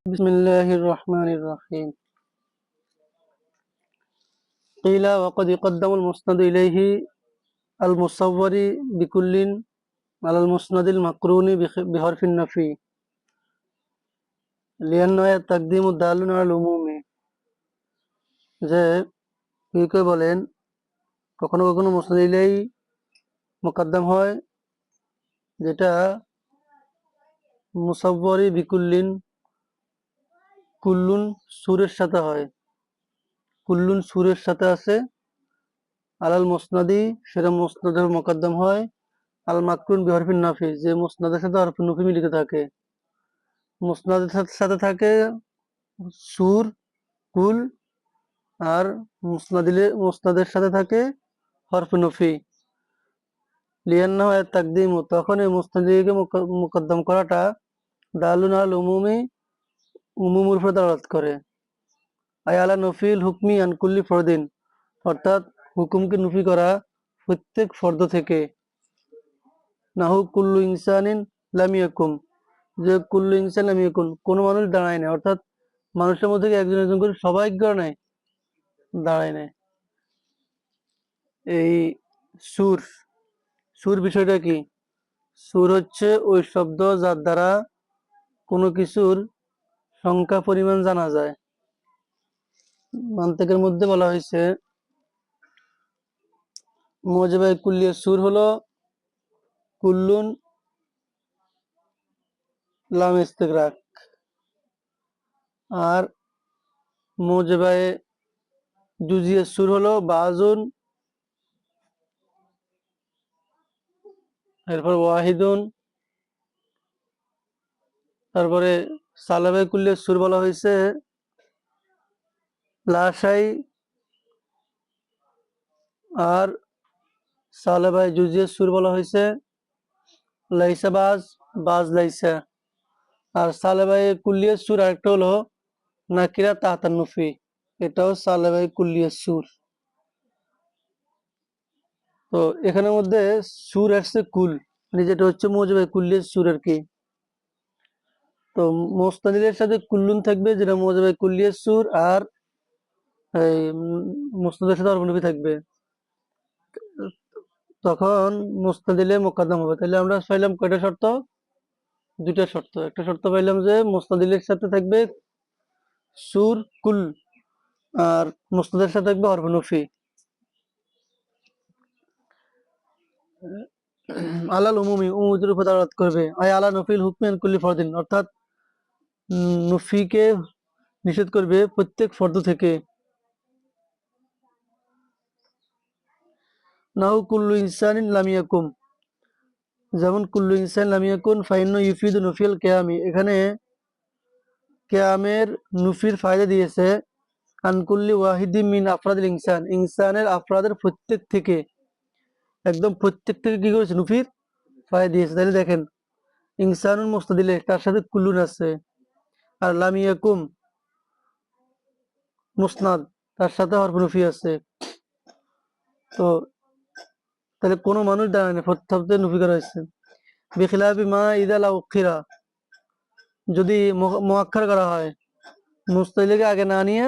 বিসমিল্লাহির রহমানির রহিম। قيل وقد يقدم المسند إليه المصور بكل على المسند المقرون بحرف النفي لأنه التقديم الدال على العموم। যে কেউ বলেন কখনো কখনো মুসনাদ ইলাইহি মুকদ্দম হয় যেটা মুসাওয়ারি বিকুল্লিন কুল্লুন সুরের সাথে হয়, কুল্লুন সুরের সাথে আছে, আলাল মুসনাদি সেটা মুসনাদের মুকদ্দম হয়, আল মাকরুন বিহরফিন নাফি যে মুসনাদের সাথে হরফ নফি মিলিত থাকে, মুসনাদের সাথে থাকে সুর কুল, আর মুসনাদের সাথে থাকে হরফ নফি। লিয়ান্নাহু আত তাকদিমু তখন এই মুসনাদিকে মুকদ্দম করাটা দালুন আল উমুমি উমুমুর উপর দালালত করে। আয়ালা নফিল হুকমি আন কুল্লি ফরদিন অর্থাৎ হুকুমকে নফি করা প্রত্যেক ফর্দ থেকে। নাহু কুল্লু ইনসানিন লাম ইয়াকুম যে কুল্লু ইনসান লাম ইয়াকুন কোনো মানুষ দাঁড়ায় না, অর্থাৎ মানুষের মধ্যে একজন একজন করে সবাই নেয় দাঁড়ায় নেয়। এই সুর সুর বিষয়টা কি? সুর হচ্ছে ওই শব্দ যার দ্বারা কোনো কিছুর সংখ্যা পরিমাণ জানা যায়। মান্তিকের মধ্যে বলা হয়েছে মুজিবে কুল্লিয়ে সুর হলো কুল্লুন লাম ইস্তিগরাক, আর মুজিবে জুজিয়ে সুর হলো বাজুন, এরপর ওয়াহিদুন, তারপরে সালাবে কুল্লিয়ে সুর বলা হয়েছে লাশাই, আর সালাবাই জুজিয়ে সুর বলা হয়েছে লাইসা বাজ বাজ লাইসা, আর সালাবাই কুল্লিয়ে সুর আরেকটা হলো নাকিরা তাহতান্নুফি, এটাও সালাবাই কুল্লিয়ে সুর। তো এখানের মধ্যে সুর আসছে কুল, মানে যেটা হচ্ছে মুজিবে কুল্লিয়ে সুর আর কি। তো মুস্তাদিলের সাথে কুল্লুন থাকবে যেটা মুজিবে কুল্লিয়ে সুর, আর এই মুস্তাদের সাথে হরফ নফি থাকবে, তখন মুস্তাদিলে মুকদ্দম হবে। তাহলে আমরা পাইলাম কয়টা শর্ত? দুইটা শর্ত। একটা শর্ত পাইলাম যে মুস্তাদিলের সাথে থাকবে সুর কুল, আর মুস্তাদের সাথে থাকবে হরফ নফি। আলাল উমুমি উমুদের উপর দালালত করবে, আই আলা নফিল হুকমি আন কুল্লি ফরদিন অর্থাৎ নফিকে নিষেধ করবে প্রত্যেক ফর্দ থেকে। নাহু কুল্লু ইনসানিন লাম ইয়াকুম যেমন কুল্লু ইনসান লাম ইয়াকুন ফাইন্নু ইউফিদু নফিল কিয়ামি, এখানে কিয়ামের নফির ফায়দা দিয়েছে আন কুল্লি ওয়াহিদিন মিন আফরাদিল ইনসান ইনসানের আফরাদের প্রত্যেক থেকে, একদম প্রত্যেক থেকে কি করেছে নফির ফায়দা দিয়েছে। তাহলে দেখেন ইনসানুন মুস্তাদিলে তার সাথে কুল্লুন আছে, আর লাম ইয়াকুম মুসনাদ তার সাথে হরফ নফি আছে। তো তাহলে কোনো মানুষ দাঁড়ায় না, প্রত্যেক নফি করা হয়েছে। বিখিলাফি মা ইদা লা উখিরা যদি মুআক্খার করা হয়, মুস্তাদিলকে আগে না নিয়ে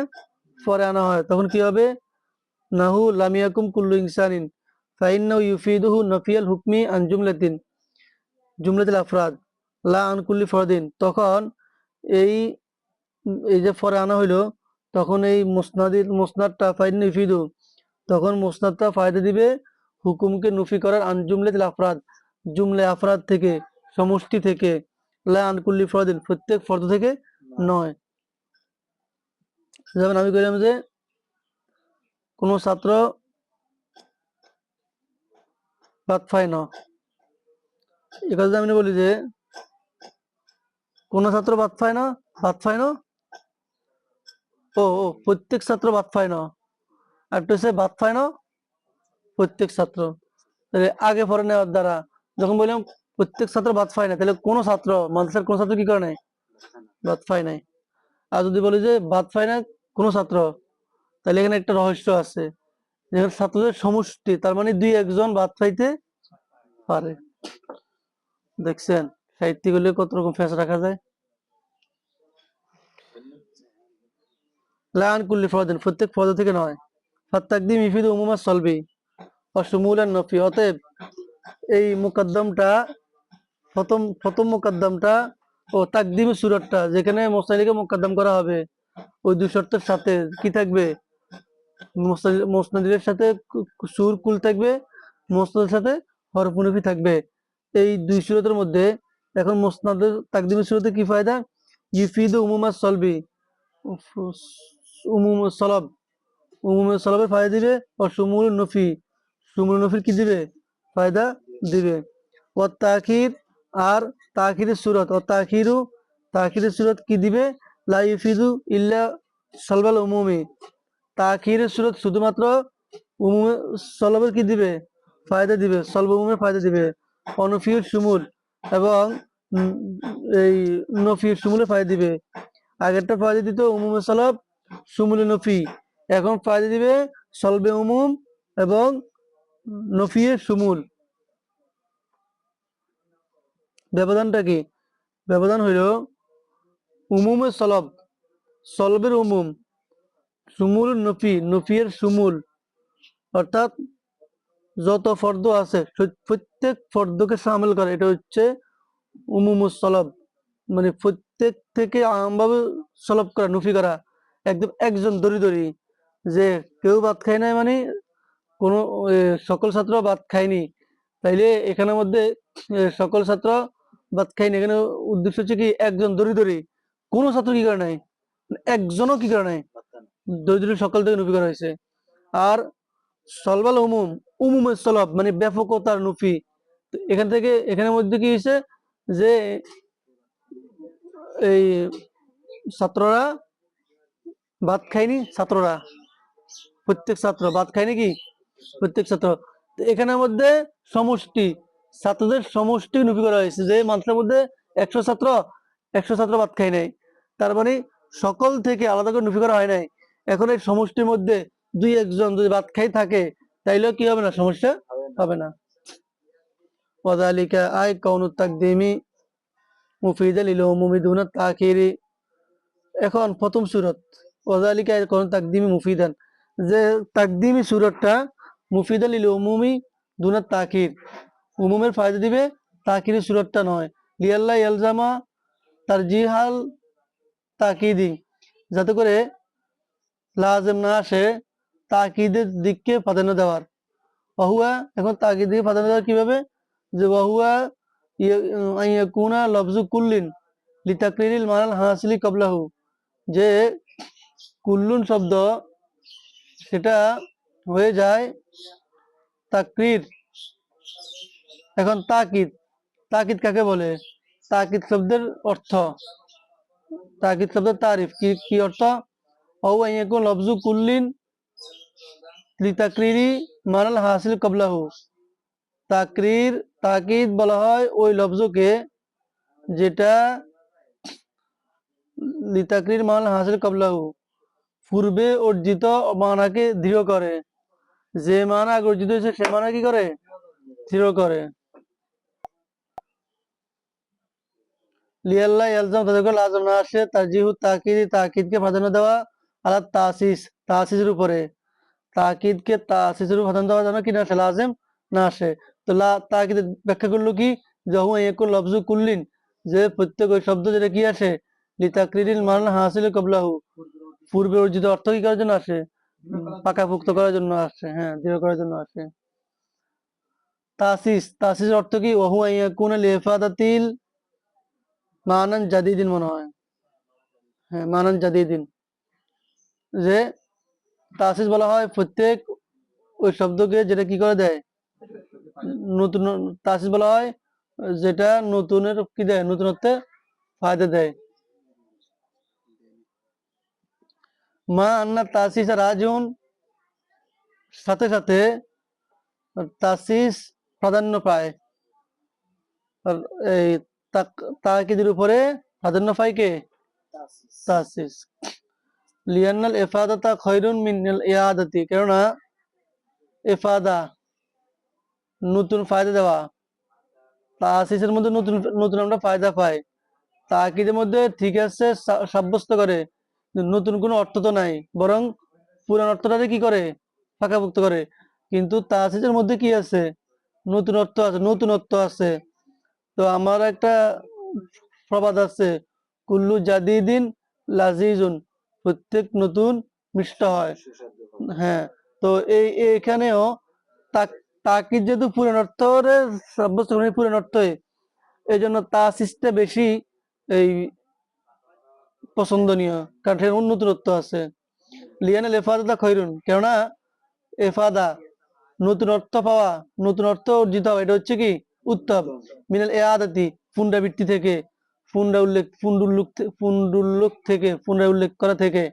পরে আনা হয়, তখন কি হবে? নাহু লাম ইয়াকুম কুল্লু ইনসানিন ফাইন্নাহু ইউফিদুহু নফিয়াল হুকমি আন জুমলাতিল আফরাদ লা আন কুল্লি ফরদিন। তখন এই এই যে পরে আনা হইলো, তখন এই মুসনাদটা ফাইন্নাহু ইউফিদু, তখন মুসনাদটা ফায়দা দিবে হুকুমকে নফি করার আন জুমলাতিল আফরাদ জুমলা আফরাদ থেকে, সমষ্টি থেকে, লা আন কুল্লি ফরদিন প্রত্যেক ফর্দ থেকে নয়। যেমন আমি কইলাম যে কোনো ছাত্র ভাত খায় না, এই কথা আমি বলি যে কোনো ছাত্র ভাত খায় না, ভাত খায় না, ও প্রত্যেক ছাত্র ভাত খায় না, আর একটা হচ্ছে ভাত খায় না প্রত্যেক ছাত্র। তাহলে আগে পরে নেওয়ার দ্বারা যখন বললাম প্রত্যেক ছাত্র ভাত খায় না, তাহলে কোনো ছাত্র মাদ্রাসার কোনো ছাত্র কি করে নাই? ভাত খায় নাই। আর যদি বলি যে ভাত খায় না কোনো ছাত্র, তাহলে এখানে একটা রহস্য আছে, যেখানে ছাত্রদের সমষ্টি, তার মানে দুই একজন ভাত খাইতে পারে। দেখছেন সাহিত্যিক হলে কত রকম ফেস রাখা যায়। লা আন কুল্লি ফরদিন, প্রত্যেক ফরদ থেকে নয়। ফাত্তাকদিম ইফিদু উমুমাস সলবি ও শুমুলান নফি। অতএব এই মুকদ্দমটা, প্রথম মুকদ্দমটা ও তাকদিম সুরতটা, যেখানে মুসনাদিকে মুকদ্দম করা হবে, ওই দুই শর্তের সাথে কি থাকবে? মুসনাদের সাথে সুর কুল থাকবে, মুসনাদের সাথে হরফ মুনফি থাকবে। এই দুই সুরতের মধ্যে এখন মুসনাদের তাকদিমের সুরতে কি ফায়দা? ইউফিদু উমুমাস সলবি, উমুমুস সলব, উমুমুস সলবের ফায়দা দিবে। ও সুমুল নফি, সুমুল নফির কি দিবে? ফায়দা দিবে। ও তাখির, আর তাখিরের সুরত, ও তাখিরু, তাখিরের সুরত কি দিবে? লা ইউফিদু ইল্লা সলবাল উমুমি, তাখিরের সুরত শুধুমাত্র উমুমে সলবের কি দিবে? ফায়দা দিবে, সলব উমুমের ফায়দা দিবে। অনফির সুমুল, এবং এই নফির সুমুলের ফায়দা দিবে। আগেরটা ফায়দা দিত উমুমে সলব সুমুলে নফি, এখন ফায়দা দিবে সলবে উমুম এবং নফিয়ে সুমুল। ব্যবধানটা কি? ব্যবধান হইল উমুমে সলব, সলবের উমুম, সুমুল নফি, নফিয়ের সুমুল। অর্থাৎ যত ফর্দ আছে প্রত্যেক ফর্দকে সামিল করে, এটা হচ্ছে উমুমুস সলব। মানে প্রত্যেক থেকে আমভাবে সলব করা, নফি করা। একদম একজন দরি যে কেউ ভাত খায় নাই মানে কোনো সকল ছাত্র ভাত খায়নি, তাইলে এখানের মধ্যে সকল ছাত্র ভাত খায়নি, এখানে উদ্দেশ্য হচ্ছে কি একজন দরি কোনো ছাত্র কি করে নাই, একজনও কি করে নাই, দরি সকল থেকে নফি করা হয়েছে। আর সলবাল উমুম, উমুমের সলব মানে ব্যাপকতার নফি। এখান থেকে এখানের মধ্যে কি হয়েছে যে এই ছাত্ররা ভাত খায়নি, ছাত্ররা প্রত্যেক ছাত্র ভাত খায়নি, কি প্রত্যেক ছাত্র। এখানের মধ্যে সমষ্টি, ছাত্রদের সমষ্টি নফি করা হয়েছে, যে মাদ্রাসার মধ্যে 100 ছাত্র ভাত খায় নাই, তার মানে সকল থেকে আলাদা করে নফি করা হয় নাই। এখন এই সমষ্টির মধ্যে দুই একজন যদি ভাত খাই থাকে, তাইলেও কি হবে না, সমস্যা হবে না। ওয়াযালিকা আই কাউনুত তাকদিমি মুফিদাল লিল উমুমি দুনা তাখিরি। এখন প্রথম সূরত ওয়াযালিকা আই কাউনুত তাকদিমি মুফিদান, যে তাকদিমি সূরতটা মুফিদাল লিল উমুমি দুনা তাখির, উমুমের ফায়দা দিবে, তাকিরের সূরতটা নয়। লিয়াল্লা ইয়ালজামা তারজিহাল তাকিদি, যাতে করে লাজেম না আসে তাকিদের দিককে প্রাধান্য দেওয়ার। ওয়াহুয়া, এখন তাকিদ দিকে প্রাধান্য দেওয়ার কিভাবে? যে ওয়াহুয়া ইয়াকুনা লফজু কুল্লিন লিতাকরিরিল মানাল হাসিলি ক্বাবলাহু, যে কুল্লুন শব্দ সেটা হয়ে যায় তাকরির। এখন তাকিদ, তাকিদ কাকে বলে? তাকিদ শব্দের অর্থ, তাকিদ শব্দের তারিফ কি, কি অর্থ? ওয়া ইয়াকুন লফজু কুল্লিন লিতাকরিরি মানাল হাসিল ক্বাবলাহু, তাকরির, তাকিদ বলা হয় ওই লফজকে যেটা লিতাকরির মানাল হাসিল ক্বাবলাহু, পূর্বে অর্জিত মানাকে দৃঢ় করে। যে মানা আগে অর্জিত হয়েছে সে মানা কি করে? দৃঢ় করে। লিয়াল্লা ইয়ালজাম, তাদের লাজম না আসে তারজিহু তাকিদ, তাকিদকে প্রাধান্য দেওয়া আলা তাসিস, তাসিসের উপরে। তাকিদকে তাসিসের উপর প্রাধান্য দেওয়া যেন কি না আসে, লাজেম না আসে। তো তাকিদ ব্যাখ্যা করলো কি? যহু ইয়াকুন লফজু কুল্লিন, যে প্রত্যেক ওই শব্দ যেটা কি আসে লিতাকরিরিল মানাল হাসিল ক্বাবলাহু, পূর্বে অর্জিত অর্থ কি করার জন্য আসে? পাকাপোক্ত করার জন্য আসে, হ্যাঁ, দৃঢ় করার জন্য আসে। তাসিস, তাসিসের অর্থ কি? ওহু ইয়াকুনা লিইফাদাতিল মানান জাদিদিন, মনে হয়, হ্যাঁ, মানান জাদিদিন। যে তাসিস বলা হয় প্রত্যেক ওই শব্দকে যেটা কি করে দেয়, নতুন। তাসিস বলা হয় যেটা নতুনের কি দেয়, নতুনত্বে ফায়দা দেয়। মা আন্না তাসিস রাজুন, সাথে সাথে তাসিস প্রাধান্য পায়। আর এই তাকিদের উপরে প্রাধান্য পায় কে? তাসিস। লিয়ান্নাল ইফাদাতা খায়রুন মিনাল ইয়াদাতি, কেননা ইফাদা নতুন ফায়দা দেওয়া, তাসিসের মধ্যে নতুন নতুন আমরা ফায়দা পাই। তাকিদের মধ্যে ঠিক আছে সাব্যস্ত করে, নতুন কোনো অর্থ তো নাই, বরং পুরান অর্থটাকে কি করে, ফাঁকাভুক্ত করে। কিন্তু তাসিসের মধ্যে কি আছে, নতুন অর্থ আছে, নতুন অর্থ আছে। তো আমার একটা প্রবাদ আছে, কুল্লু জাদিদিন লাজিজুন, প্রত্যেক নতুন মিষ্ট হয়। হ্যাঁ, তো এখানেও তাকিদ যেহেতু পুরান অর্থরে সাব্যস্ত করে, পুরান অর্থে, এই জন্য তাসিসটা বেশি এই পছন্দনীয়, কারণ এর নতুনত্ব আছে। লিয়ানাল এফাদা খৈরুন, কেননা এফাদা নতুন অর্থ পাওয়া, নতুন অর্থ অর্জিত হওয়া, এটা হচ্ছে কি উত্তম। মিনাল এআদাতি, পুনরাবৃত্তি থেকে, পুনরুল্লেখ থেকে, পুনরায় করা থেকে।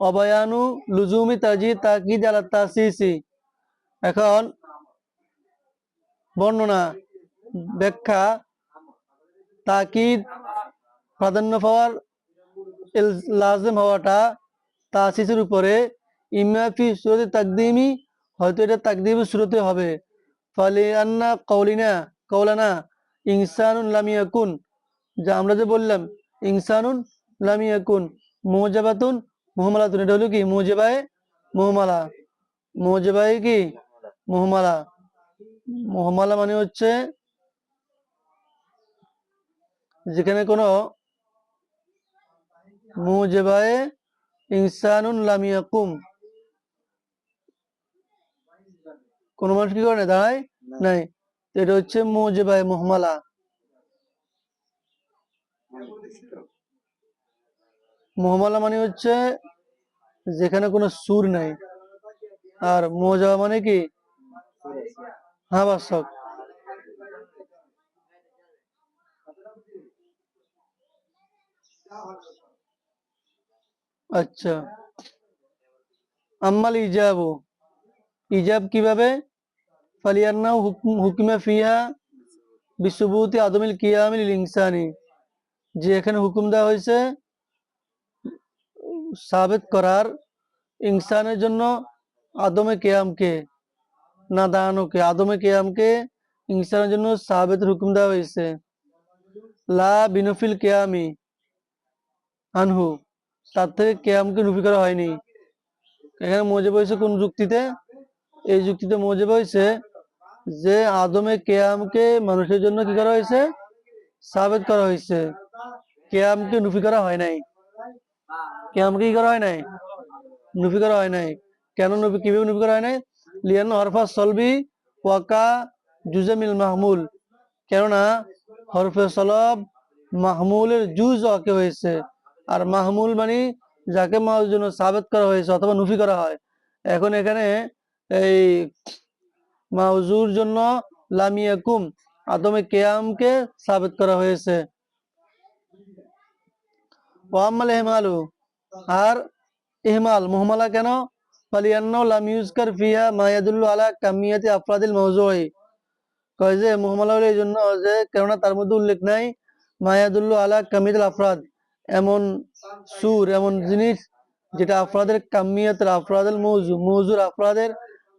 অবয়ানু লুজুমি তাজি তাকিদ আলা তাসিসি, এখন বর্ণনা, ব্যাখ্যা, তাকিদ প্রাধান্য পাওয়ার লাজেম হওয়াটা তাসিসের উপরে, ইম্মা ফি সুরতি তাকদিমি, হয়তো এটা তাকদিমের সুরতে হবে। ফালি আন্না কওলানা ইনসানুন লাম ইয়াকুন, যা আমরা যে বললাম ইনসানুন লাম ইয়াকুন মুজাবাতুন মুহমালাতুন, এটা হলো কি মুজাবায়ে মুহমালা। মুজাবায়ে কি মুহমালা, মুহমালা মানে হচ্ছে যেখানে কোনো মুজাবায়ে ইনসানুন লাম ইয়াকুম, কোন মানুষ কি করে না, দাঁড়ায় নাই, এটা হচ্ছে মুজাবায়ে মুহমালা। মুহমালা মানে হচ্ছে যেখানে কোনো সুর নাই, আর মুজাবা মানে কি আবাসক। আচ্ছা, আম্মাল ইজাবু, ইজাব কিভাবে, ফালিয়ান্নাহু হুকমা ফিহা বিসুবুতি আদমিল কিয়ামিল ইনসানি, যে এখানে হুকুম দেওয়া হয়েছে সাবেত করার ইনসানের জন্য আদমে কেয়ামকে, না দাঁড়ানোকে, আদমে কেয়ামকে ইনসানের জন্য সাবেতের হুকুম দেওয়া হয়েছে। লা বিনফিল কেয়ামি আনহু, তার থেকে কেয়ামকে নফি করা হয়নি। এখানে মজেব হয়েছে কোন যুক্তিতে, এই যুক্তিতে মজেব হয়েছে যে আদমে কেয়ামকে মানুষের জন্য কি করা হয়েছে, সাবেত করা হয়েছে, কেয়ামকে নফি করা হয় নাই। কেয়ামকে কি করা হয় নাই, নফি করা হয় নাই। কেন নফি, কিভাবে নফি করা হয় নাই, লিয়ান হরফা সলবি ওয়াকা জুজামিল মাহমুল, কেননা হরফে সলব মাহমুলের জুজ ওয়াকে হয়েছে, আর মাহমুল মানে যাকে মাউর জন্য সাবেত করা হয়েছে অথবা নফি করা হয়। এখন এখানে এই মাউজুর জন্য লামিয়াকুম আদমে কেয়ামকে সাবেত করা হয়েছে। ওয়াম্মাল ইহমালু, আর ইহমাল মুহমালা কেন, ফালিয়ান্নাহু লাম ইউজকার ফিহা মা ইয়াদুল্লু আলা কামিয়াতি আফরাদিল মাওজুই, কয় যে মুহমালা হলো এই জন্য যে কেননা তার মধ্যে উল্লেখ নাই মা ইয়াদুল্লু আলা কামিয়াতিল আফরাদ, এমন সুর, এমন জিনিস যেটা আফরাদের কামিয়াতের, আফরাদুল মৌজুর আফরাদের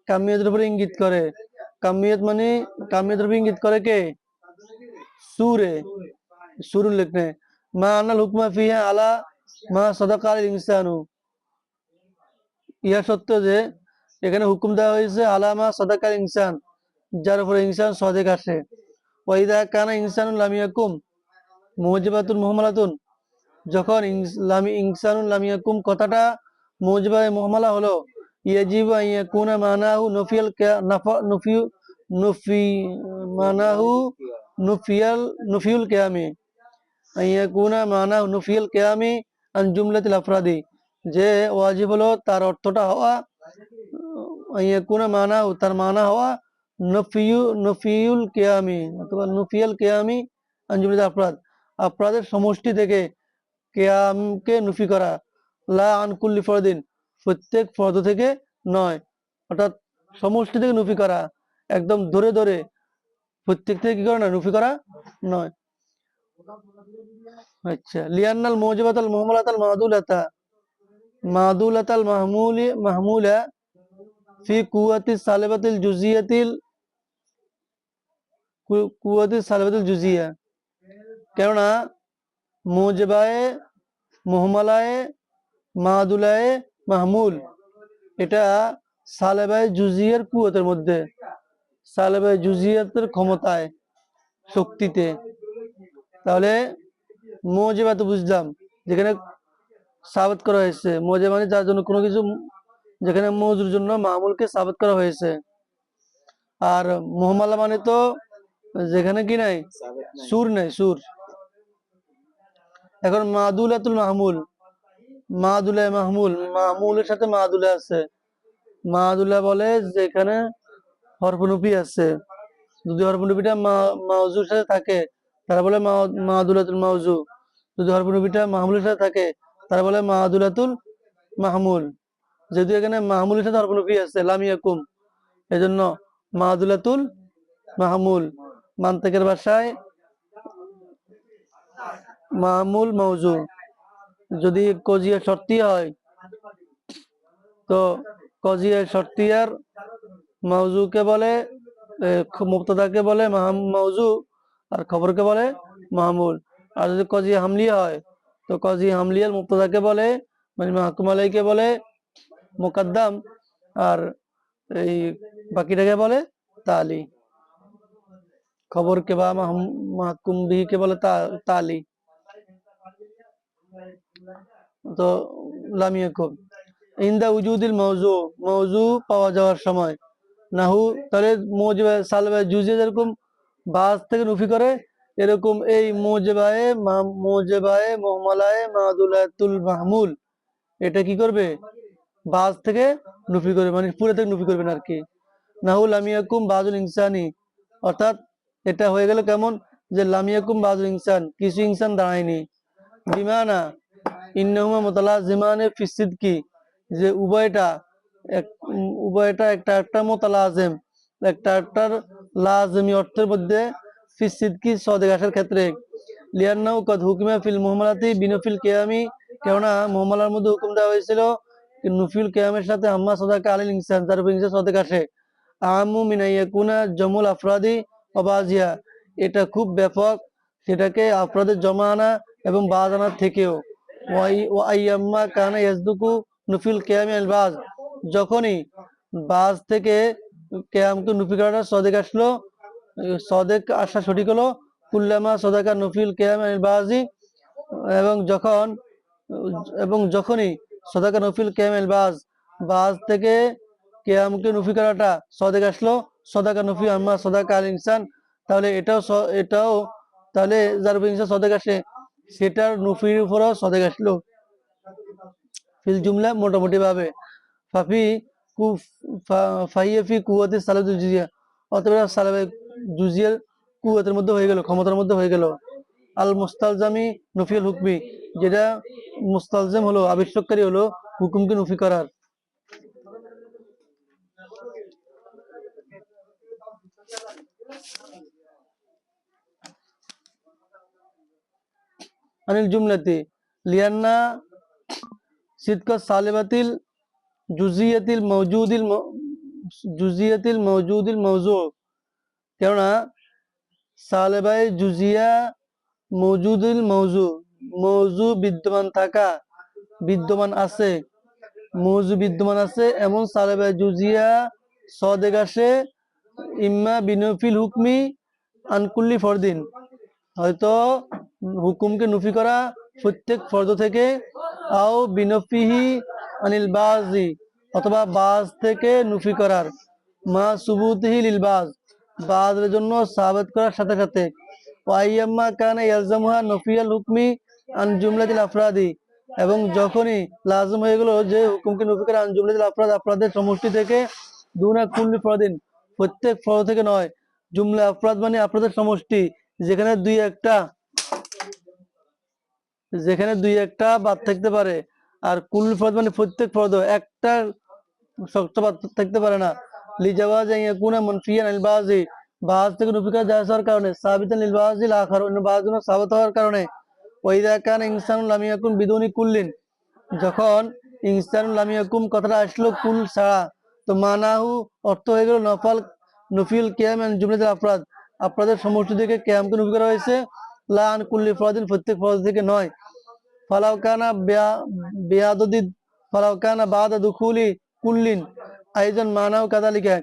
কামিয়াতের উপরে ইঙ্গিত করে। কামিয়াত মানে কামিয়াতের উপরে ইঙ্গিত করে কে, সুরে, সুর উল্লেখ নেই। মা আনাল হুকমা ফিহা আলা মা সাদাকাল ইনসানু, ইহা সত্য যে এখানে হুকুম দেওয়া হয়েছে আলামা সাদাকাল ইনসান, যার উপরে ইনসান সদেক আসে। ওয়াইদা কানা ইনসানুল লাম ইয়াকুম মুজিবাতুন মুহমালাতুন, যখন ইনসানুল লাম ইয়াকুম কথাটা মুজিবায়ে মুহমালা হলো, ইয়াজিবু আন ইয়াকুনা মানাহু নফিয়াল নফি নফি মানাহু নফিউল কিয়ামি, আন ইয়াকুনা মানাহু নফিয়াল কিয়ামি আন জুমলাতিল আফরাদি, যে ওয়াজিব হলো তার অর্থটা হওয়া, আন ইয়াকুনা মানাহু তার মানা হওয়া নফিউল কিয়ামি অথবা নফিয়াল কিয়ামি আন জুমলাতিল আফরাদ, আফরাদের সমষ্টি থেকে কেয়ামকে নফি করা, লা আন কুল্লি ফরদিন, প্রত্যেক ফরদ থেকে নয়, অর্থাৎ সমষ্টি থেকে নফি করা, একদম ধরে ধরে প্রত্যেক থেকে কি করা না, নফি করা নয়। আচ্ছা, লিয়ান্নাল মুজিবাতাল মুহমালাতাল মাদুলাতাল মাহমুলা ফি কুওয়াতিস সালিবাতিল জুজিয়া, কেননা মুজবায়ে, মুহমালায়ে, মাদুলায়ে, মাহমুল এটা সালেবায়ে জুজিয়ার কুওয়াতের মধ্যে, সালেবায়ে জুজিয়াতের ক্ষমতায়, শক্তিতে। তাহলে মুজিবা তো বুঝলাম, যেখানে সাবিত করা হয়েছে। মুজিব মানে যার জন্য কোনো কিছু, যেখানে মৌজুর জন্য মামুলকে সাবিত করা হয়েছে। আর মুহমালা মানে তো যেখানে কি নাই, সুর নাই, সুর। এখন মাদুলাতুল মাহমুল, মাদুলা মাহমুল, মাহমুলের সাথে মাদুলা আছে। মাদুলা বলে যেখানে হরফনুপি আছে, যদি হরফনুপিটা মাউজুর সাথে থাকে তারা বলে মাদুলাতুল মাউজু। যদি হরফনুপিটা মাহমুলের সাথে থাকে তারা বলে মাদুলাতুল মাহমুল। যেহেতু এখানে মাহমুলের সাথে হরফনুপি আছে লাম ইয়াকুম, এজন্য মাদুলাতুল মাহমুল। মান্তিকের ভাষায় মাহমুল মৌজু। যদি কজিয়া শর্তিয়া হয় তো কজিয়া শর্তিয়ার মৌজুকে বলে, মুবতাদাকে বলে মৌজু, আর খবরকে বলে মাহমুল। আর যদি কজিয়া হামলিয়া হয় তো কজিয়া হামলিয়ার মুবতাদাকে বলে, মানে মাহকুম আলাইকে বলে মুকদ্দম, আর এই বাকিটাকে বলে তালি। খবরকে বা মাহকুম বিহিকে বলে তালি। তো লাম ইয়াকুম ইনদা উজুদিল মৌজু, মৌজু পাওয়া যাওয়ার সময়। নাহু তাহলে মুজিবা সালবায়ে জুজিয়া যেরকম বাজ থেকে নফি করে, এরকম এই মুজিবায়ে মুহমালায়ে মাদুলাতুল মাহমুল এটা কি করবে, বাজ থেকে নফি করবে, মানে পুরো থেকে নফি করবে না আর কি। নাহু লাম ইয়াকুম বাজুল ইনসানি, অর্থাৎ এটা হয়ে গেল কেমন, যে লাম ইয়াকুম বাজুল ইনসান, কিছু ইনসান দাঁড়ায়নি। বিমানা ইন্নাহুমা মুতালাজিমানে ফি সিদকি, যে উভয়টা একটা একটা মুতালাজিম, একটা একটার লাজিমি অর্থের মধ্যে, ফি সিদকি সদেক আসার ক্ষেত্রে। লিয়ান্নাহু কদ হুকিমা ফিল মুহমালাতি বিনফিল কিয়ামি, কেননা মুহমালার মধ্যে হুকুম দেওয়া হয়েছিল নুফিল কিয়ামের সাথে আম্মা সাদাকা আলিল ইনসান, যার উপর ইনসান সদেক আসে। আমু মিন আইয়াকুনা জমুল আফরাদি ওয়াবাজিয়া, এটা খুব ব্যাপক, সেটাকে আফরাদের জমা আনা এবং বাজ আনার থেকেও। ওয়াইয়াম্মা কানা ইয়াসদুকু নুফিল কিয়ামি আল বাজ, যখনই বাজ থেকে কিয়ামকে নুফি করাটা সদেক আসলো, সদেক আসা সঠিক হলো, কুল্লামা সদাকা নুফিল কিয়ামি আল বাজি, এবং যখনই সদাকা নফিল কিয়ামিল বাজ, বাজ থেকে কিয়ামকে নফি করাটা সদেক আসলো, সদাকা নফি আম্মা সদাকা আল ইনসান, তাহলে এটাও তাহলে যার উপর ইনসান সদেক আসে সেটার নফির উপরও সদেক আসলো ফিল জুমলা, মোটামুটি ভাবে। ফাফি ফাহিয়াফি কুওয়াতি সালাতুল জুজিয়া, অতএব সালাবে জুজিয়ার কুওয়াতের মধ্যে হয়ে গেল, ক্ষমতার মধ্যে হয়ে গেল। আল মুস্তালজামি নফিল হুকমি, যেটা মুস্তালজাম হলো, আবশ্যককারী হলো হুকুমকে নফি করার। আনিল জুমলাতি লিয়ান্না সিদকা সালেবাতিল জুজিয়াতিল মৌজু, কেননা সালেবায়ে জুজিয়া মৌজুদুল মৌজু বিদ্যমান থাকা, বিদ্যমান আছে, মৌজু বিদ্যমান আছে এমন সালেবায়ে জুজিয়া সদেক আসে ইম্মা বিনফিল হুকমি আনকুল্লি ফরদিন, হয়তো হুকুমকে নফি করা প্রত্যেক ফরদ থেকে, আও বিনফিহি আনিল বাজি, অথবা বাজ থেকে নফি করার, মা সুবুতিহি লিল বাজ, বাজের জন্য সাবিত করার সাথে সাথে। ওয়াইয়াম্মা কানা ইয়ালজামুহা নফিয়াল হুকমি আন জুমলাতিল আফরাদি, এবং যখনই লাজম হয়ে গেল যে হুকুমকে নফি করা আন জুমলাতিল আফরাদ, আফরাদের সমষ্টি থেকে, দুনা কুল্লি ফরদিন, প্রত্যেক ফরদ থেকে নয়। জুমলা আফরাদ মানে আফরাদের সমষ্টি, যেখানে দুই একটা বাদ থাকতে পারে। আর কুল ফরদ মানে প্রত্যেক ফরদ, একটা শক্ত বাদ থাকতে পারে না। লিজাওয়াজ ইয়াকুনা মুনফিয়ান আল বাজি, বাজ থেকে নফি করা জায়েজ হওয়ার কারণে, সাবিতান লিল বাজিল আখার, অন্য বাজের জন্য সাবিত হওয়ার কারণে। ওয়াইদা কানা ইনসানুন লাম ইয়াকুন বিদুনি কুল্লিন, যখন ইনসানুন লাম ইয়াকুম কথাটা আসলো কুল ছাড়া, তো মানাহু অর্থ হয়ে গেল নফিল কিয়াম আন জুমলাতিল আফরাদ, আফরাদের সমষ্টি থেকে কিয়ামকে নফি করা হয়েছে লা আন কুল্লি ফরদিন, প্রত্যেক ফরজ থেকে নয়। ফালাউ কানা বিআদদি ফালাউ কানা বাদা দুখুলি কুল্লিন আইজান মানাও কাযালিকা।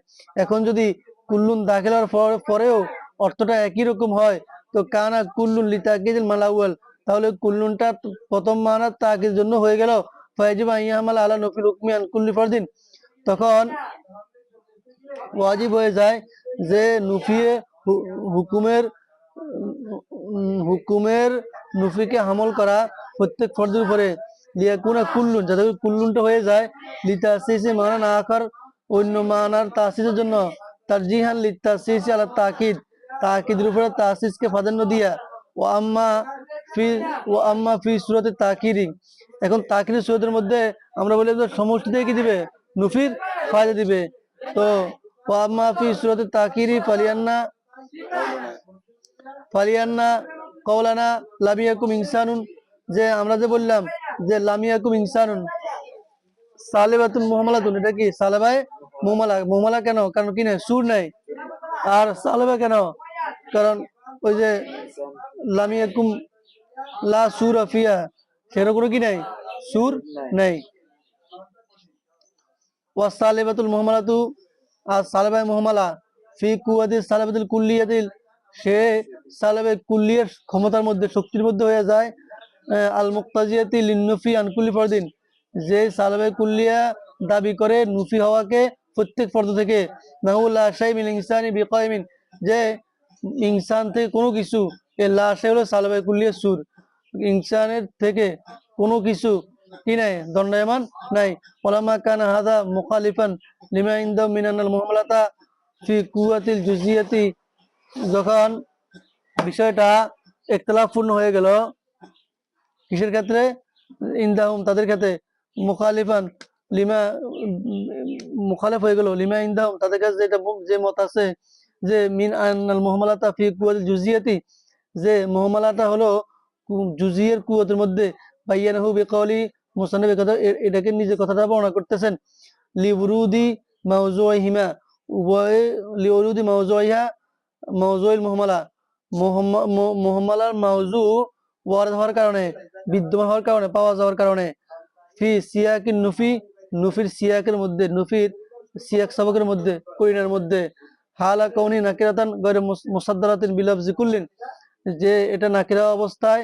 এখন যদি কুল্লুন দাখিল হওয়ার পরেও অর্থটা একই রকম হয়, তো কানা কুল্লুন লিতাকিদিল মালাউয়াল, তাহলে কুল্লুনটা প্রথম মানা তাকিদের জন্য হয়ে গেল। ফায়াজিব আইয়ামাল আলা নফিল হুকমি আন কুল্লি ফরদিন, তখন ওয়াজিব হয়ে যায় যে নুফিয়ে হুকুমের হুকুমের নুফিকে হামল করা প্রত্যেক ফরজের উপরে। লিয়াকুনা কুল্লুন, যাতে কুল্লুনটা হয়ে যায় লিতাসিসি মানা না আকার, অন্য মানার তাসিসের জন্য। তারজিহান লিতাসিসি আলা তাকিদ, তাকিদের উপরে তাসিসকে প্রাধান্য দিয়া। ও আম্মা ফি সূরাতে তাকিরি, এখন তাকিরের সূরাতের মধ্যে আমরা বলি যে সমষ্টি থেকে কি দিবে, নুফির ফায়দা দিবে। তো ও আম্মা ফি সূরাতে তাকিরি ফালিয়ান্না কওলানা লামিয়াকুম ইনসানুন, যে আমরা যে বললাম যে লামিয়াকুম ইনসানুন সালেবাতুন মুহামালাতুন, এটা কি সালেবায় মুহামালা। মুহামালা কেন? কারণ কি নাই, সুর নাই। আর সালেবা কেন? কারণ ওই যে লামিয়াকুম লা সুর ফিয়া, সেটা কোনো কি নাই, সুর নাই। ওয়া সালেবাতুল মুহামালাতু, আর সালেবায় মুহামালা ফি কুওয়াতি সালেবাতুল কুল্লিয়াতিল, সে সালেবে কুল্লিয়ার ক্ষমতার মধ্যে, শক্তির মধ্যে হয়ে যায়। আল মুক্তাজিয়াতি লিন্নুফি আন কুল্লি ফরদিন, যে সালেবে কুল্লিয়া দাবি করে নুফি হওয়াকে প্রত্যেক ফরদ থেকে। নাহুল্লাহ শাই মিন ইনসানি বিকাইমিন, যে ইনসান থেকে কোনো কিছু, এ লা শাই হলো সালেবে কুল্লিয়ার সুর, ইনসানের থেকে কোনো কিছু কি নাই, দণ্ডায়মান নাই। ওলামা কানা হাদা মুখালিফান লিমা ইনদাহু মিনাল মুহামালাতা ফি কুওয়াতিল জুজিয়াতি, যখন বিষয়টা ইখতিলাফপূর্ণ হয়ে গেল, কিসের ক্ষেত্রে, ইনদাহুম তাদের ক্ষেত্রে, মুখালিফান লিমা মুখালিফ হয়ে গেল লিমা ইনদাহুম তাদের কাছে যেটা যে মত আছে, যে মিন আনাল মুহামালাতা ফি কুওয়াতিল জুজিয়াতি, যে মুহামালাটা হলো জুজিয়ের কুওয়াতের মধ্যে। বাইয়ানাহু বিকাউলি, মুসান্নিফ এটাকে নিজে কথাটা বর্ণনা করতেছেন। লিউরুদি মাওজুইহিমা, উভয় লিউরুদি মাওজুইহা মাওজুইল মুহামালা, মুহাম্মালার মাওজু ওয়ারদ হওয়ার কারণে, বিদ্যমান হওয়ার কারণে, পাওয়া যাওয়ার কারণে। ফি সিয়াকিন নুফি, নুফির সিয়াকের মধ্যে, নুফির সিয়াক সবকের মধ্যে, করিনার মধ্যে। হালা কাউনি নাকিরাতান গায়রে মুসাদ্দারাতিন বিলফজি কুল্লিন, যে এটা নাকিরা অবস্থায়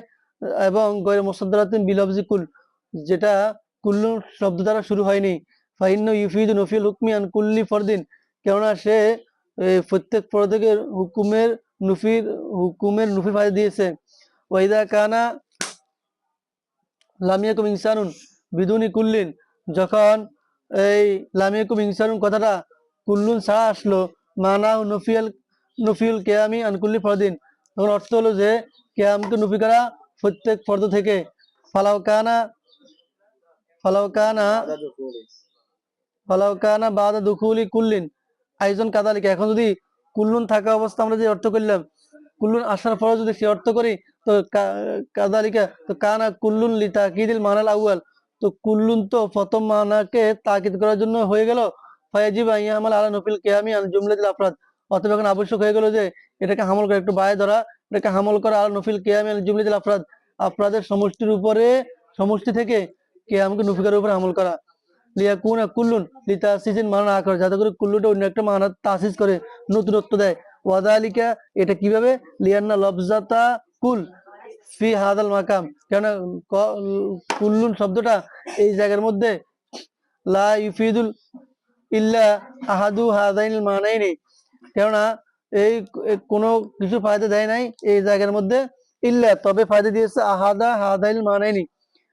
এবং গায়রে মুসাদ্দারাতিন বিলফজি কুল, যেটা কুল্লু শব্দ দ্বারা শুরু হয়নি। ফাইন্নু ইউফিদু নফিল হুকমি আন কুল্লি ফরদিন, কেননা সে প্রত্যেক ফরদকে হুকুমের নুফির ফায়দা দিয়েছে। ওয়াইদা কানা লামিয়াকুম ইনসানুন বিদুনি কুল্লিন, যখন এই লামিয়াকুম ইনসানুন কথাটা কুল্লুন ছাড়া আসলো, মানা নফিউল কেয়ামি আন কুল্লি ফরদিন, তখন অর্থ হলো যে কেয়ামকে নফি করা প্রত্যেক ফরদ থেকে। ফালাউ কানা বাদা দুখুলি কুল্লিন আইজন কাদালিকা, এখন যদি কুল্লুন থাকা অবস্থা আমরা যে অর্থ করলাম, কুল্লুন আসার পরে যদি সে অর্থ করি, তো কাদালিকা, তো কানা কুল্লুন লিতাকিদিল মানাল আউয়াল, তো কুল্লুন তো প্রথম মানাকে তাকিদ করার জন্য হয়ে গেল। ফায়াজিব আইয়ামাল আলা নফিল কিয়ামি আন জুমলাতিল আফরাদ, অতএব এখন আবশ্যক হয়ে গেল যে এটাকে হামল করা, একটু বায়ে ধরা, এটাকে হামল করা আলা নফিল কিয়ামি আন জুমলাতিল আফরাদ, আফরাদের সমষ্টির উপরে, সমষ্টি থেকে কিয়ামকে নফিকার উপরে হামল করা। লিয়াকুনা কুল্লুন লিতাসিসিন মানা আকার, যাতে করে কুল্লুটা অন্য একটা মানা তাসিস করে, নতুনত্ব দেয়। ওয়াদালিকা, এটা কিভাবে, লিয়ান্না লফজাতা কুল ফি হাদাল মাকাম, কেন কুল্লুন শব্দটা এই জায়গার মধ্যে লা ইউফিদুল ইল্লা আহাদু হাদাইনিল মানাইনি, কেননা এই কোনো কিছু ফায়দা দেয় নাই এই জায়গার মধ্যে, ইল্লা তবে ফায়দা দিয়েছে আহাদা হাদাইনিল মানাইনি,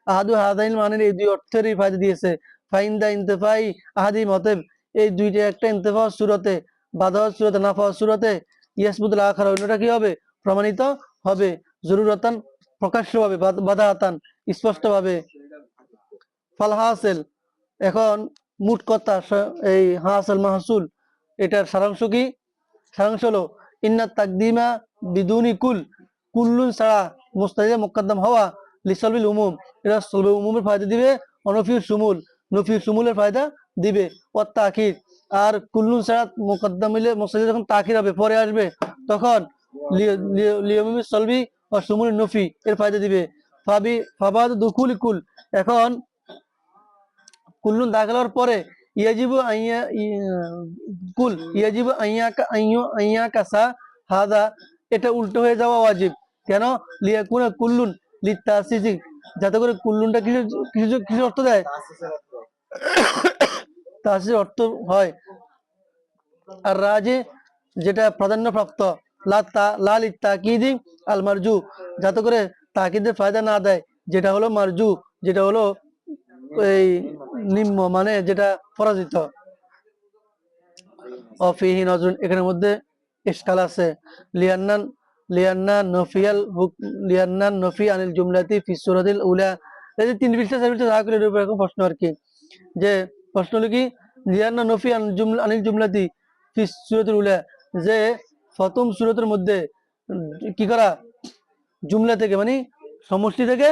আহাদু হাদাইনিল মানাইনি, এই দুই অর্থেরই ফায়দা দিয়েছে। ফাইন্দা ইনতেফাই আহাদি মতেব, এই দুইটা একটা ইনতেফা সুরতে, বাধা সুরতে, নাফা সুরতে, ইয়াসবুতুল আখার, অন্যটা কি হবে, প্রমাণিত হবে। জরুরতান প্রকাশ্যভাবে, বাধাতান স্পষ্টভাবে। ফাল হাসিল, এখন মোট কথা, এই হাসিল মাহসুল, এটার সারাংশ কি? সারাংশ হলো ইন্নাত তাকদিমা বিদুনি কুল্লুন ছাড়া মুস্তাহিদে মুকদ্দম হওয়া লিসলবিল উমুম, এটা সলবে উমুমের ফায়দা দিবে। অনফিউ সুমুল, নফিউ সুমুলের ফায়দা দিবে। ও তাকিদ, আর কুল্লুন ছাড়া মুকদ্দম হইলে মুস্তাহিদে যখন তাকিদ হবে, পরে আসবে, তখন লিয়মিস সলবি অসমুল নফি এর ফায়দা দিবে। ফাবাদ দুকুল কুল, এখন কুল্লুন দাখিল হওয়ার পরে ইয়াজিবু আইয়া কুল ইয়াজিবু আইয়া কাসা হাদা, এটা উল্টো হয়ে যাওয়া ওয়াজিব। কেন? লিয়াকুনা কুল্লুন লিতাসিজি, যাতে করে কুল্লুনটা কিছু কিছু কিছু অর্থ দেয়, তাসির অর্থ হয়। আর রাজে, যেটা প্রাধান্যপ্রাপ্ত, লা লিতাকিদি আল মারজু, যাতে করে তাকিদের ফায়দা না দেয়, যেটা হলো মারজু, যেটা হলো এই নিম্ন, মানে যেটা পরাজিত। অফিহি নজরুন, এখানের মধ্যে ইশকাল আছে। লিয়ান্নান লিয়ান্নান নফি আনিল জুমলাতি ফি সূরাতিল উলা, এই যে 3 পৃষ্ঠা 4 পৃষ্ঠা যা করে এরকম প্রশ্ন আর কি, যে প্রশ্ন হলো কি লিয়ান্না নফি আনিল জুমলাতি ফি সূরাতিল উলা, যে প্রথম সূরাতের মধ্যে কি করা, জুমলা থেকে মানে সমষ্টি থেকে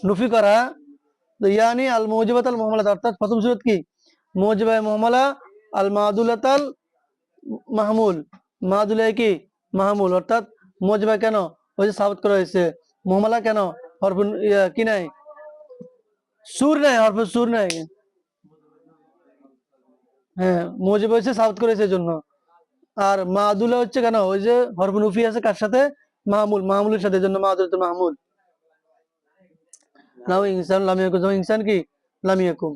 নফি করা। তো ইয়ানি আল মুজিবাত আল মুহমালাত, অর্থাৎ প্রথম সূরত কি মুজিবা মুহমালা, আল মাদুলাত আল মাহমুল, মাদুলাই কি মাহমুল, অর্থাৎ মুজিবা কেন ওই যে সাবিত করা হয়েছে, মুহমালা কেন হরফ কি নাই, সুর নাই, হরফ সুর নাই। হ্যাঁ, মুজিবা হচ্ছে সাবিত করেছে জন্য। আর মাদুলা হচ্ছে কেন, ওই যে হরফ নুফি আছে কার সাথে, মাহমুল, মাহমুলের সাথে, জন্য মাদুলাতুল মাহমুল। নাও ইনসান লাম ইয়াকুম, যেমন ইনসান কি লাম ইয়াকুম,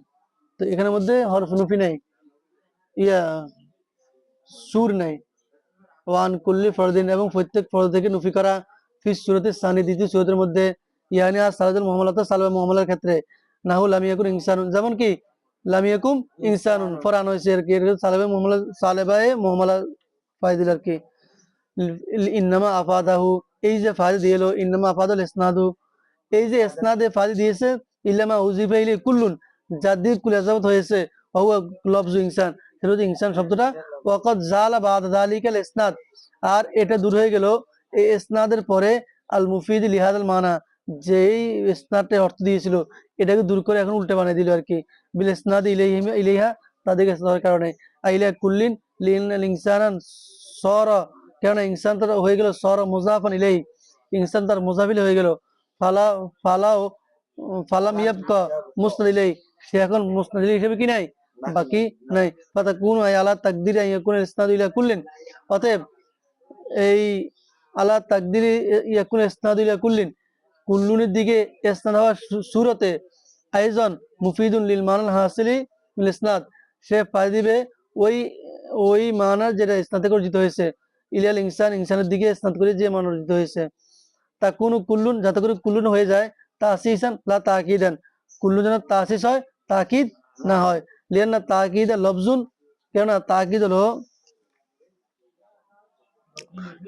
তো এখানের মধ্যে হরফ নুফি নাই, ইয়া সুর নাই। ওয়ান কুল্লি ফরদিন, এবং প্রত্যেক ফরদ থেকে নুফি করা। ফিস সূরাতে সানি, দ্বিতীয় সূরাতের মধ্যে। ইয়ানি আর সালাতুল মুহমালাত, সালাম মুহমালার ক্ষেত্রে। নাহু লাম ইয়াকুন ইনসানুন, যেমন কি লাম ইয়াকুম ইনসানুন ফরান হয়েছে আর কি, সালাবে মুহমালা, সালেবায়ে মুহমালা ফায়দিল আর কি। ইন্নামা আফাদাহু, এই যে ফায়দা দিয়েলো, ইন্নামা আফাদাল ইসনাদু, এই যে ইসনাদে ফায়দা দিয়েছে, ইল্লামা উজিফা ইলাই কুল্লুন, যার দিকে কুল ইজাফত হয়েছে, হুয়া লফজু ইনসান, সেটা হচ্ছে ইনসান শব্দটা। ওয়াকাদ জালা বাদা যালিকাল ইসনাদ, আর এটা দূর হয়ে গেল এই ইসনাদের পরে আল মুফিদ লিহাদাল মানা, যেই ইসনাদটা অর্থ দিয়েছিল এটাকে দূর করে এখন উল্টে বানিয়ে দিল আর কি। বিল ইসনাদ ইলাইহা, তাদেরকে ইসনাদের কারণে। আইলা কুল্লিন লিল ইনসানান সর, কেন ইনসান তার হয়ে গেল সর মুজাফান ইলাই, ইনসান তার মুজাফিল হয়ে গেল। ফালা ফালাও ফালাম ইয়াবকা মুসনাদ ইলাই, সে এখন মুসনাদ ইলাই হিসেবে কি নাই, বাকি নাই। ফাতাকুনু আলা তাকদিরি ইয়াকুন ইসনাদু ইলা কুল্লিন, অতএব এই আলা তাকদিরি ইয়াকুন ইসনাদু ইলা কুল্লিন, কুল্লুনের দিকে ইসনাদ হওয়ার সূরতে আইজন মুফিদুন লিল মানাল হাসিলি মিল ইসনাদ, সে পাই দিবে ওই ওই মানার যেটা ইসনাদ থেকে অর্জিত হয়েছে, ইলাল ইনসান, ইনসানের দিকে ইসনাদ করে যে মান অর্জিত হয়েছে। তাকুনু কুল্লুন, যাতে করে কুল্লুন হয়ে যায় তাসিসান লা তাকিদান, কুল্লুন যেন তাসিস হয়, তাকিদ না হয়। লিয়ান্না তাকিদ লফজুন, কেননা তাকিদ হলো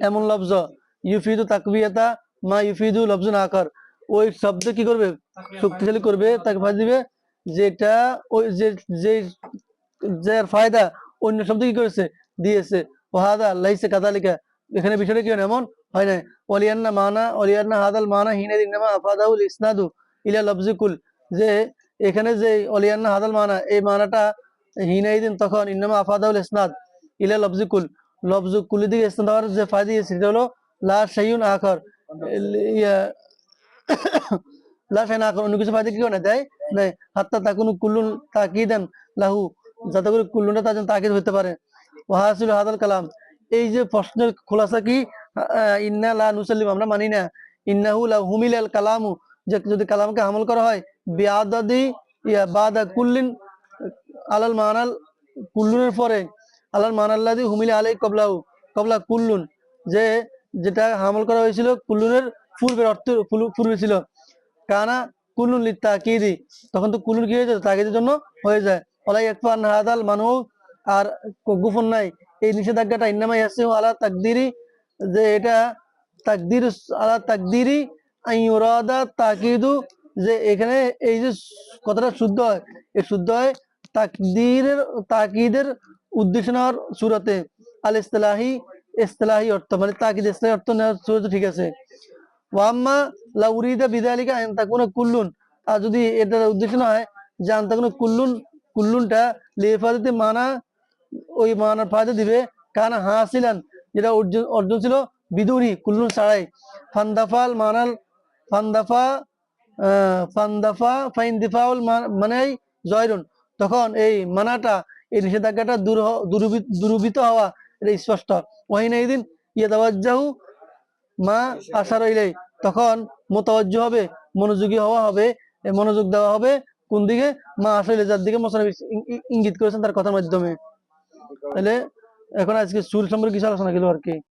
এমন লফজ, ইউফিদু তাকবিয়াতা মা ইউফিদু লফজুন আকার, ওই শব্দ কি করবে, শক্তিশালী করবে, তাকে ফায়দা দিবে, যেটা ওই যে যার ফায়দা অন্য শব্দ কি করেছে দিয়েছে। ওয়াহাদা লাইসা কাযালিকা, এখানে বিষয়টা কি এমন হয় না। ওয়ালিয়ান্না মানা ওয়ালিয়ান্না হাদাল মানা হিনা ইনমা আফাদাহুল ইসনাদু ইলা লফজিকুল, যে এখানে যে ওয়ালিয়ান্না হাদাল মানা, এই মানাটা হিনাইদিন তখন, ইনমা আফাদাহুল ইসনাদ ইলা লফজিকুল, লফজ কুল দিকে ইসনাদ হওয়ার যে ফায়দা দিয়েছে সেটা হলো লা শাইউন আখার, ইয়া লা শাইউন আখার, অন্য কিছু ফায়দা কি করে দেয় নাই। হাত্তা তাকুনু কুল্লুন তাকিদান লাহু, যাতে করে কুল্লুনটা তার জন্য তাকিদ হতে পারে। ওয়াহাসিল হাদাল কালাম, এই যে প্রশ্নের খোলাসা কি, ইন্না লা নুসাল্লিম, আমরা মানি না, ইন্নাহু লা হুমিলাল কালামু, যে যদি কালামকে আমল করা হয় বিআদাদি ইয়া বাদা কুল্লিন আলাল মানাল, কুল্লুনের পরে আলাল মানাল্লাযী হুমিলা আলাই ক্বাবলাহু ক্বাবলা কুল্লুন, যে যেটা আমল করা হয়েছিল কুল্লুনের পূর্বের অর্থ পূর্বে ছিল। কানা কুল্লুন লিতাকিদি, তখন তো কুল্লুন কি হয়ে যায়, তাকিদের জন্য হয়ে যায়। ওলা ইয়াকফান হাদাল মানহু, আর গোপন নাই এই নিষেধাজ্ঞাটা, ইন্নামা ইয়াসিহু আলা তাকদিরি, যে এটা তাকদির আলা তাকদিরি আইয়ুরাদা তাকিদু, যে এখানে এই যে কথাটা শুদ্ধ হয়, এই শুদ্ধ হয় তাকিদের উদ্দেশ্য নেওয়ার সূরতে। আল ইসতিলাহি, ইসতিলাহি অর্থ মানে তাকিদ ইসতিলাহি অর্থ নেওয়ার সূরতে ঠিক আছে। ওয়াম্মা লা উরিদা বিযালিকা আন তাকুনা কুল্লুন, আর যদি এটা উদ্দেশ্য না হয় যে আন তাকুনা কুল্লুন, কুল্লুনটা লিফাদাতি মানা, ওই মানার ফায়দা দিবে, কানা হাসিলান, যেটা অর্জন ছিল বিদুনি কুল্লুন ছাড়াই, ফান্দাফাল মানাল ফান্দাফা ফান্দাফা ফাইন্দিফাউল মানে জয়রুন, তখন এই মানাটা এই নিষেধাজ্ঞাটা দূরীভূত হওয়া এটা স্পষ্ট। ওয়াহিনা ইদিন ইয়াতাওয়াজ্জাহু মা আশারা ইলাই, তখন মোতাওয়াজ্জহ হবে, মনোযোগী হওয়া হবে, মনোযোগ দেওয়া হবে কোন দিকে, মা আশারা যার দিকে মোসাননবী ইঙ্গিত করেছেন তার কথার মাধ্যমে। তাহলে এখন আজকে সুর সম্পর্কে কিছু আলোচনা গেল আর কি।